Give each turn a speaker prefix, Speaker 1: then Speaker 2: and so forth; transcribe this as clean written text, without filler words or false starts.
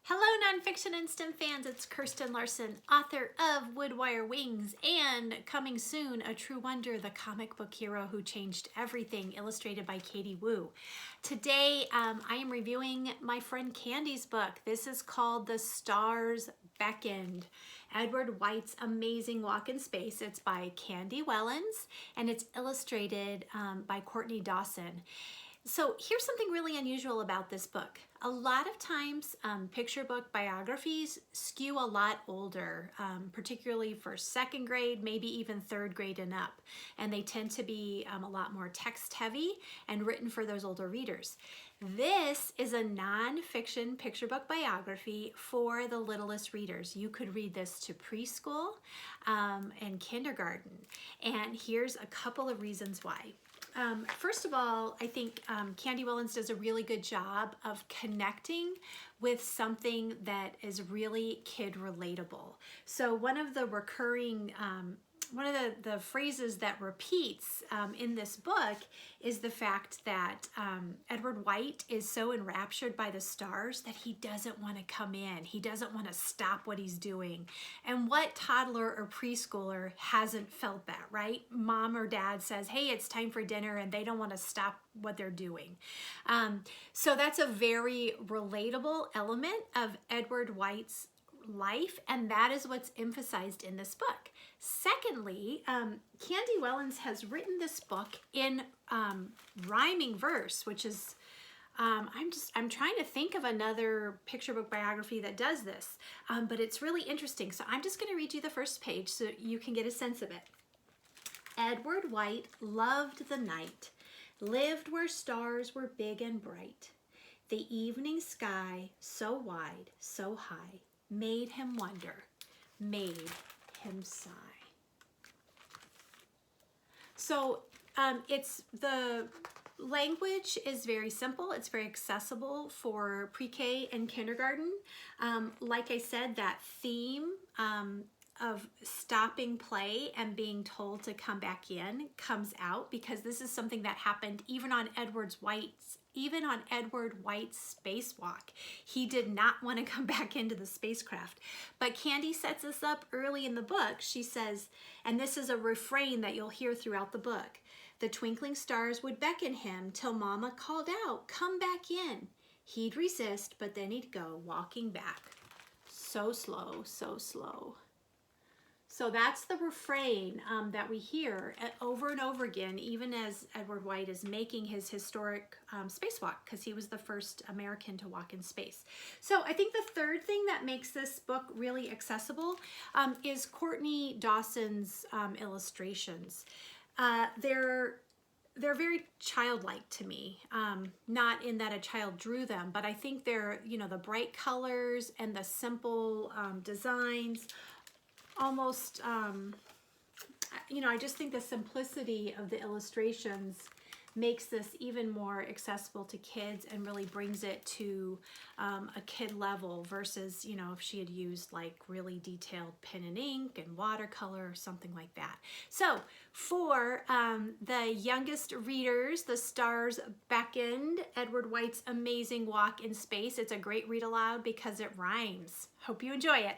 Speaker 1: Hello, nonfiction and STEM fans. It's Kirsten Larson, author of Woodwire Wings, and coming soon, A True Wonder, the comic book hero who changed everything, illustrated by Katie Wu. Today, I am reviewing my friend Candy's book. This is called The Stars Beckoned, Edward White's amazing walk in space. It's by Candy Wellins, and it's illustrated by Courtney Dawson. So here's something really unusual about this book. A lot of times picture book biographies skew a lot older, particularly for second grade, maybe even third grade and up. And they tend to be a lot more text heavy and written for those older readers. This is a non-fiction picture book biography for the littlest readers. You could read this to preschool and kindergarten. And here's a couple of reasons why. First of all, I think Candy Wellins does a really good job of connecting with something that is really kid relatable. So one of the recurring, one of the phrases that repeats in this book is the fact that Edward White is so enraptured by the stars that he doesn't want to come in. He doesn't want to stop what he's doing. And what toddler or preschooler hasn't felt that, right? Mom or dad says, hey, it's time for dinner, and they don't want to stop what they're doing. So that's a very relatable element of Edward White's life, and that is what's emphasized in this book. Secondly, Candy Wellins has written this book in rhyming verse, which is I'm trying to think of another picture book biography that does this, but it's really interesting. So I'm just going to read you the first page so you can get a sense of it. Edward White loved the night, lived where stars were big and bright. The evening sky, so wide, so high, made him wonder, made him sigh. So it's the language is very simple. It's very accessible for pre-K and kindergarten. Like I said, that theme of stopping play and being told to come back in comes out because this is something that happened even on Edward White's spacewalk. He did not want to come back into the spacecraft. But Candy sets us up early in the book. She says, and this is a refrain that you'll hear throughout the book, the twinkling stars would beckon him till Mama called out, come back in. He'd resist, but then he'd go walking back. So slow, so slow. So that's the refrain that we hear over and over again, even as Edward White is making his historic spacewalk, because he was the first American to walk in space. So I think the third thing that makes this book really accessible is Courtney Dawson's illustrations. They're very childlike to me, not in that a child drew them, but I think they're, the bright colors and the simple designs, almost, I just think the simplicity of the illustrations makes this even more accessible to kids and really brings it to a kid level versus, if she had used like really detailed pen and ink and watercolor or something like that. So for the youngest readers, The Stars Beckoned, Edward White's amazing walk in space. It's a great read aloud because it rhymes. Hope you enjoy it.